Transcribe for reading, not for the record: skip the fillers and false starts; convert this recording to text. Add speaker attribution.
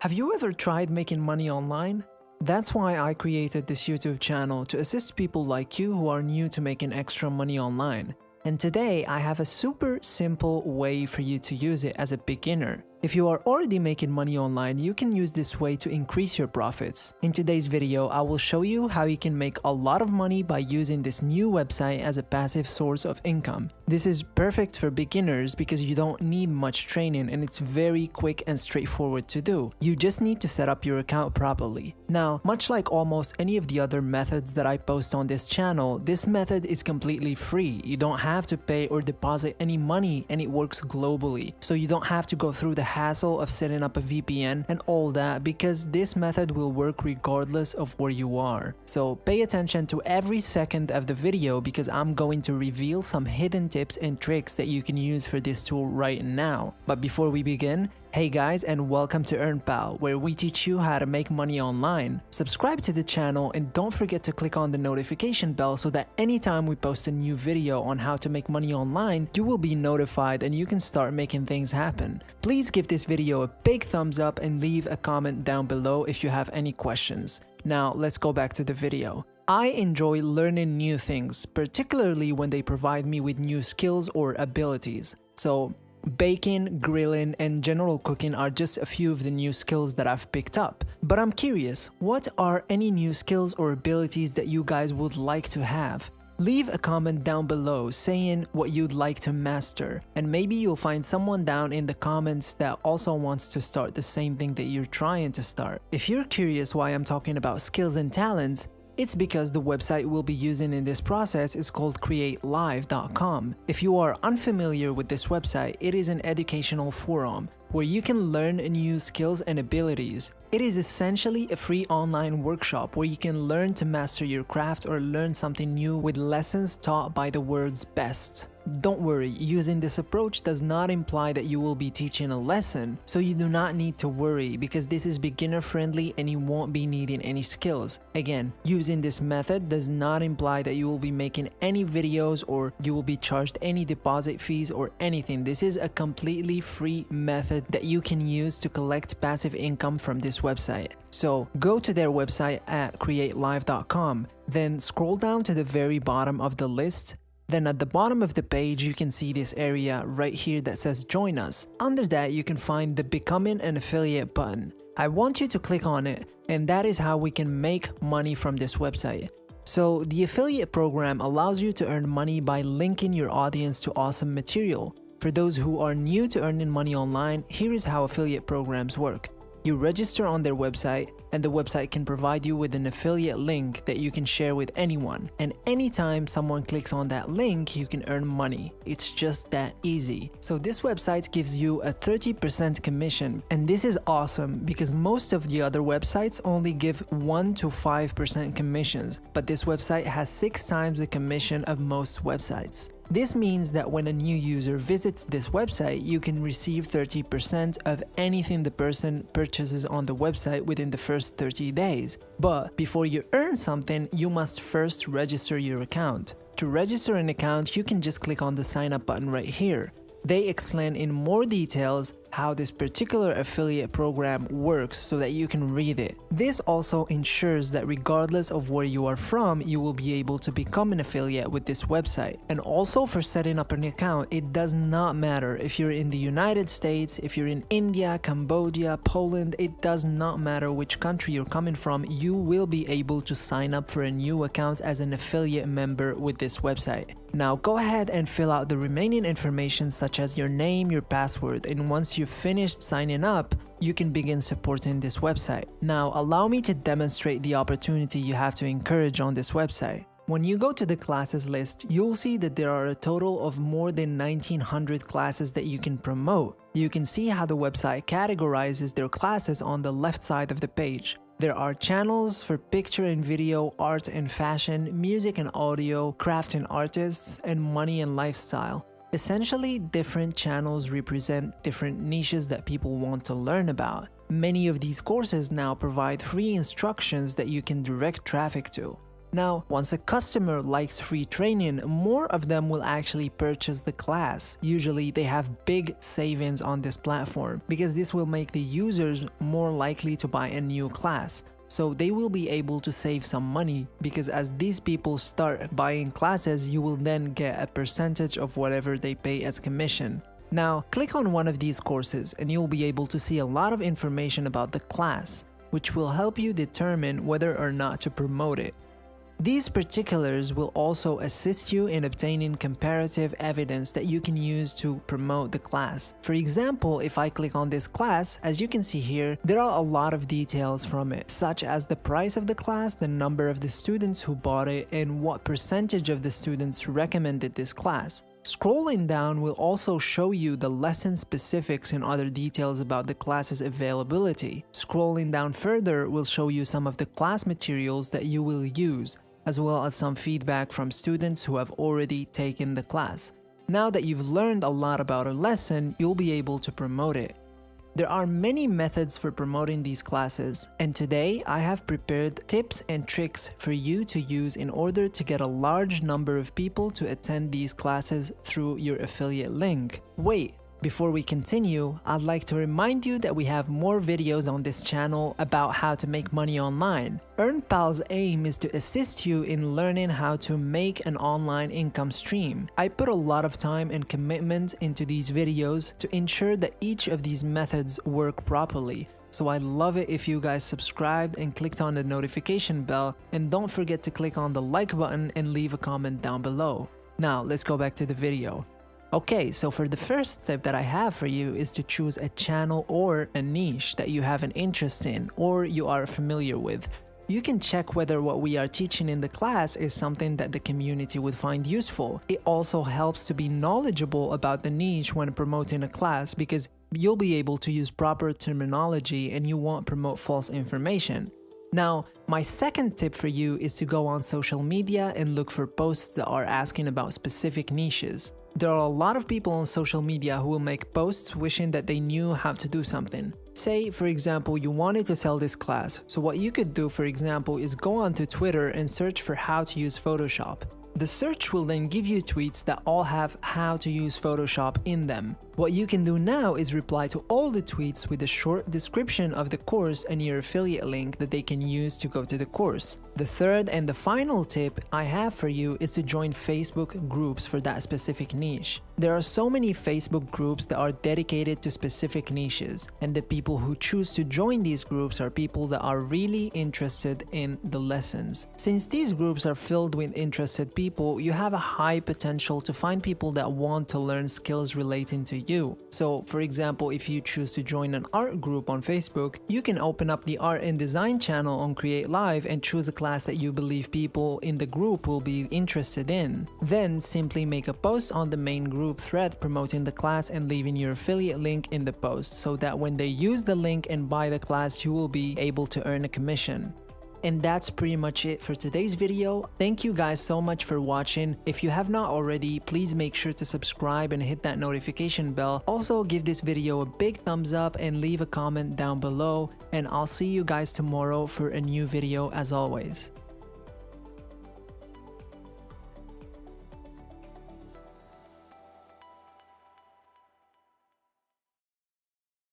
Speaker 1: Have you ever tried making money online? That's why I created this YouTube channel to assist people like you who are new to making extra money online. And today I have a super simple way for you to use it as a beginner. If you are already making money online, you can use this way to increase your profits. In today's video, I will show you how you can make a lot of money by using this new website as a passive source of income. This is perfect for beginners because you don't need much training and it's very quick and straightforward to do. You just need to set up your account properly. Now, much like almost any of the other methods that I post on this channel, this method is completely free. You don't have to pay or deposit any money and it works globally. So you don't have to go through the hassle of setting up a VPN and all that because this method will work regardless of where you are. So pay attention to every second of the video because I'm going to reveal some hidden tips and tricks that you can use for this tool right now. But before we begin, hey guys, and welcome to EarnPal, where we teach you how to make money online. Subscribe to the channel and don't forget to click on the notification bell so that anytime we post a new video on how to make money online, you will be notified and you can start making things happen. Please give this video a big thumbs up and leave a comment down below if you have any questions. Now let's go back to the video. I enjoy learning new things, particularly when they provide me with new skills or abilities. So baking, grilling, and general cooking are just a few of the new skills that I've picked up. But I'm curious, what are any new skills or abilities that you guys would like to have? Leave a comment down below saying what you'd like to master, and maybe you'll find someone down in the comments that also wants to start the same thing that you're trying to start. If you're curious why I'm talking about skills and talents, it's because the website we'll be using in this process is called createlive.com. If you are unfamiliar with this website, it is an educational forum where you can learn new skills and abilities. It is essentially a free online workshop where you can learn to master your craft or learn something new with lessons taught by the world's best. Don't worry, using this approach does not imply that you will be teaching a lesson, so you do not need to worry because this is beginner friendly and you won't be needing any skills. Again, using this method does not imply that you will be making any videos or you will be charged any deposit fees or anything. This is a completely free method that you can use to collect passive income from this website. So go to their website at createlive.com, then scroll down to the very bottom of the list. Then at the bottom of the page, you can see this area right here that says join us. Under that, you can find the becoming an affiliate button. I want you to click on it, and that is how we can make money from this website. So the affiliate program allows you to earn money by linking your audience to awesome material. For those who are new to earning money online, here is how affiliate programs work. You register on their website, and the website can provide you with an affiliate link that you can share with anyone. And anytime someone clicks on that link, you can earn money. It's just that easy. So this website gives you a 30% commission, and this is awesome because most of the other websites only give 1 to 5% commissions, but this website has 6 times the commission of most websites. This means that when a new user visits this website, you can receive 30% of anything the person purchases on the website within the first 30 days. But before you earn something, you must first register your account. To register an account, you can just click on the sign up button right here. They explain in more details how this particular affiliate program works so that you can read it. This also ensures that regardless of where you are from, you will be able to become an affiliate with this website. And also for setting up an account, it does not matter if you're in the United States, if you're in India, Cambodia, Poland, it does not matter which country you're coming from, you will be able to sign up for a new account as an affiliate member with this website. Now go ahead and fill out the remaining information such as your name, your password, and once you've finished signing up, you can begin supporting this website. Now allow me to demonstrate the opportunity you have to encourage on this website. When you go to the classes list, you'll see that there are a total of more than 1900 classes that you can promote. You can see how the website categorizes their classes on the left side of the page. There are channels for picture and video, art and fashion, music and audio, craft and artists, and money and lifestyle. Essentially, different channels represent different niches that people want to learn about. Many of these courses now provide free instructions that you can direct traffic to. Now, once a customer likes free training, more of them will actually purchase the class. Usually, they have big savings on this platform because this will make the users more likely to buy a new class. So they will be able to save some money because as these people start buying classes, you will then get a percentage of whatever they pay as commission. Now, click on one of these courses and you'll be able to see a lot of information about the class, which will help you determine whether or not to promote it. These particulars will also assist you in obtaining comparative evidence that you can use to promote the class. For example, if I click on this class, as you can see here, there are a lot of details from it, such as the price of the class, the number of the students who bought it, and what percentage of the students recommended this class. Scrolling down will also show you the lesson specifics and other details about the class's availability. Scrolling down further will show you some of the class materials that you will use, as well as some feedback from students who have already taken the class. Now that you've learned a lot about a lesson, you'll be able to promote it. There are many methods for promoting these classes, and today I have prepared tips and tricks for you to use in order to get a large number of people to attend these classes through your affiliate link. Wait, before we continue, I'd like to remind you that we have more videos on this channel about how to make money online. EarnPal's aim is to assist you in learning how to make an online income stream. I put a lot of time and commitment into these videos to ensure that each of these methods work properly. So I'd love it if you guys subscribed and clicked on the notification bell, and don't forget to click on the like button and leave a comment down below. Now let's go back to the video. Okay, so for the first tip that I have for you is to choose a channel or a niche that you have an interest in or you are familiar with. You can check whether what we are teaching in the class is something that the community would find useful. It also helps to be knowledgeable about the niche when promoting a class because you'll be able to use proper terminology and you won't promote false information. Now, my second tip for you is to go on social media and look for posts that are asking about specific niches. There are a lot of people on social media who will make posts wishing that they knew how to do something. Say, for example, you wanted to sell this class, so what you could do, for example, is go onto Twitter and search for how to use Photoshop. The search will then give you tweets that all have how to use Photoshop in them. What you can do now is reply to all the tweets with a short description of the course and your affiliate link that they can use to go to the course. The third and the final tip I have for you is to join Facebook groups for that specific niche. There are so many Facebook groups that are dedicated to specific niches, and the people who choose to join these groups are people that are really interested in the lessons. Since these groups are filled with interested people, you have a high potential to find people that want to learn skills relating to you. So, for example, if you choose to join an art group on Facebook, you can open up the art and design channel on Create Live and choose a class that you believe people in the group will be interested in. Then simply make a post on the main group thread promoting the class and leaving your affiliate link in the post so that when they use the link and buy the class, you will be able to earn a commission. And that's pretty much it for today's video. Thank you guys so much for watching. If you have not already, please make sure to subscribe and hit that notification bell. Also, give this video a big thumbs up and leave a comment down below. And I'll see you guys tomorrow for a new video as always.